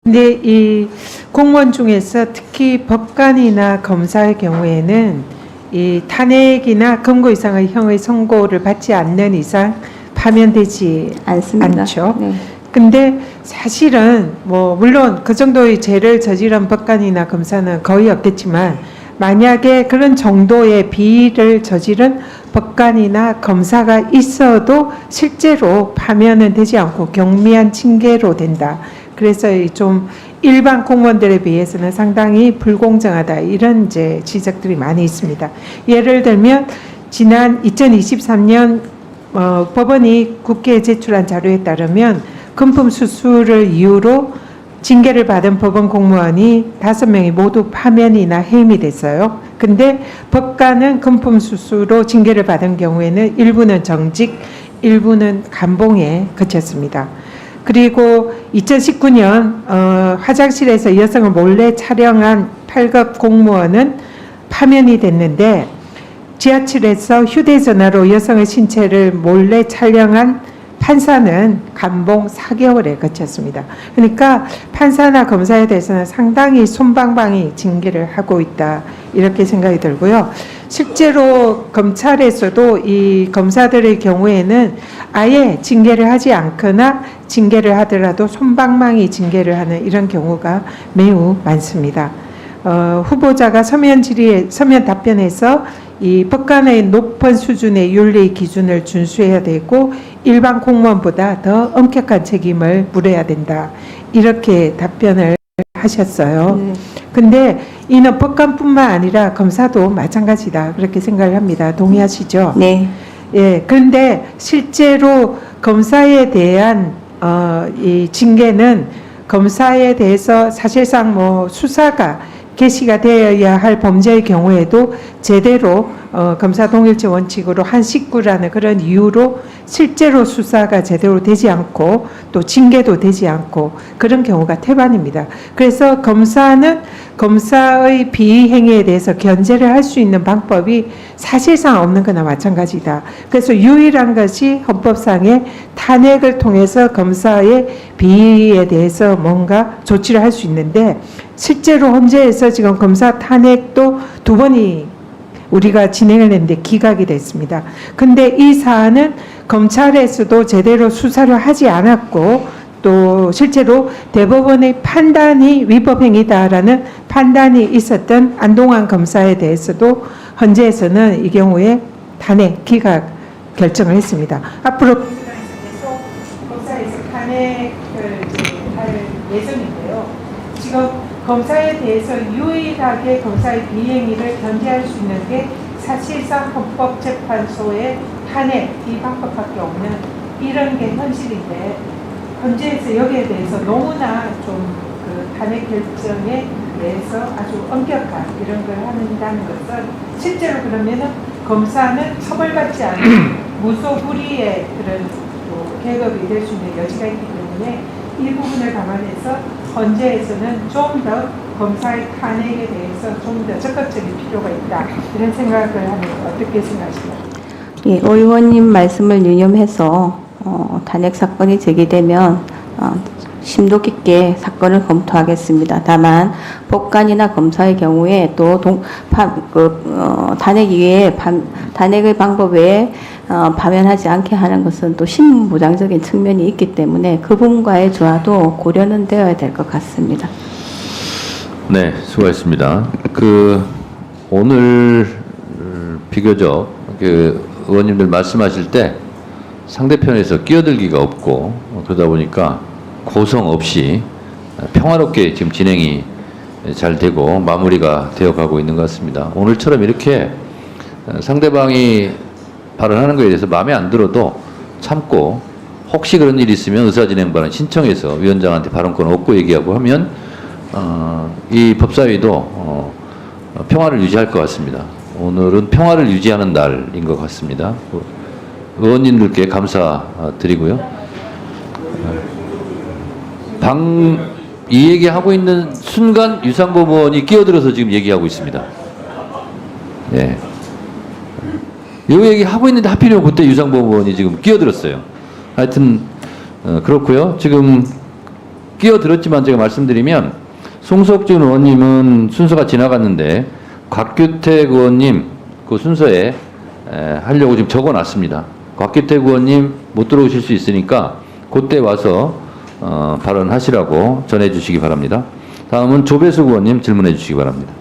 근데 이 공무원 중에서 특히 법관이나 검사의 경우에는 이 탄핵이나 금고 이상의 형의 선고를 받지 않는 이상 파면되지 않습니다. 않죠. 네. 근데 사실은 뭐 물론 그 정도의 죄를 저지른 법관이나 검사는 거의 없겠지만 만약에 그런 정도의 비위를 저지른 법관이나 검사가 있어도 실제로 파면은 되지 않고 경미한 징계로 된다. 그래서 좀 일반 공무원들에 비해서는 상당히 불공정하다. 이런 이제 지적들이 많이 있습니다. 예를 들면 지난 2023년 법원이 국회에 제출한 자료에 따르면 금품 수수를 이유로 징계를 받은 법원 공무원이 5명이 모두 파면이나 해임이 됐어요. 근데 법관은 금품 수수로 징계를 받은 경우에는 일부는 정직, 일부는 감봉에 그쳤습니다. 그리고 2019년 화장실에서 여성을 몰래 촬영한 8급 공무원은 파면이 됐는데 지하철에서 휴대전화로 여성의 신체를 몰래 촬영한 판사는 감봉 4개월에 그쳤습니다. 그러니까 판사나 검사에 대해서는 상당히 솜방망이 징계를 하고 있다. 이렇게 생각이 들고요. 실제로 검찰에서도 이 검사들의 경우에는 아예 징계를 하지 않거나 징계를 하더라도 솜방망이 징계를 하는 이런 경우가 매우 많습니다. 후보자가 서면 답변에서 이 법관의 높은 수준의 윤리 기준을 준수해야 되고 일반 공무원보다 더 엄격한 책임을 물어야 된다. 이렇게 답변을 하셨어요. 근데 이는 법관뿐만 아니라 검사도 마찬가지다. 그렇게 생각을 합니다. 동의하시죠? 네. 예. 그런데 실제로 검사에 대한 이 징계는 검사에 대해서 사실상 뭐 수사가 개시가 되어야 할 범죄의 경우에도 제대로 검사 동일체 원칙으로 한 식구라는 그런 이유로 실제로 수사가 제대로 되지 않고 또 징계도 되지 않고 그런 경우가 태반입니다. 그래서 검사는 검사의 비행위에 대해서 견제를 할 수 있는 방법이 사실상 없는 거나 마찬가지다. 그래서 유일한 것이 헌법상의 탄핵을 통해서 검사의 비위에 대해서 뭔가 조치를 할 수 있는데 실제로 헌재에서 지금 검사 탄핵도 2번이 우리가 진행을 했는데 기각이 됐습니다. 근데 이 사안은 검찰에서도 제대로 수사를 하지 않았고 또 실제로 대법원의 판단이 위법행위다라는 판단이 있었던 안동환 검사에 대해서도 헌재에서는 이 경우에 탄핵 기각 결정을 했습니다. 앞으로 계속 검사에서 탄핵을 할 예정인데요. 지금 검사에 대해서 유일하게 검사의 비행위를 견제할 수 있는 게 사실상 헌법재판소의 탄핵 이 방법밖에 없는 이런 게 현실인데 헌재에서 여기에 대해서 너무나 좀 그 탄핵 결정에 대해서 아주 엄격한 이런 걸 한다는 것은 실제로 그러면은 검사는 처벌받지 않은 무소불위의 그런 또 계급이 될 수 있는 여지가 있기 때문에 이 부분을 감안해서 헌재에서는 좀 더 검사의 탄핵에 대해서 좀 더 적극적인 필요가 있다 이런 생각을 하면 어떻게 생각하시나요? 예, 의원님 말씀을 유념해서 탄핵 사건이 제기되면 심도 깊게 사건을 검토하겠습니다. 다만 법관이나 검사의 경우에 또 탄핵 이외에 탄핵의 방법 외에 파면하지 않게 하는 것은 또 신무부장적인 측면이 있기 때문에 그 부분과의 조화도 고려는 되어야 될 것 같습니다. 네, 수고하셨습니다. 오늘 비교적 의원님들 말씀하실 때 상대편에서 끼어들기가 없고 그러다 보니까 고성 없이 평화롭게 지금 진행이 잘 되고 마무리가 되어 가고 있는 것 같습니다. 오늘처럼 이렇게 상대방이 발언하는 것에 대해서 마음에 안 들어도 참고 혹시 그런 일이 있으면 의사진행반을 신청해서 위원장한테 발언권 얻고 얘기하고 하면 이 법사위도 평화를 유지할 것 같습니다. 오늘은 평화를 유지하는 날인 것 같습니다. 의원님들께 감사드리고요. 이 얘기하고 있는 순간 유상범 의원이 끼어들어서 지금 얘기하고 있습니다. 예. 이 얘기하고 있는데 하필이면 그때 유상범 의원이 지금 끼어들었어요. 하여튼 그렇고요. 지금 끼어들었지만 제가 말씀드리면 송석준 의원님은 순서가 지나갔는데 곽규택 의원님 그 순서에 하려고 지금 적어놨습니다. 곽규택 의원님 못 들어오실 수 있으니까 그때 와서 발언하시라고 전해주시기 바랍니다. 다음은 조배수 의원님 질문해 주시기 바랍니다.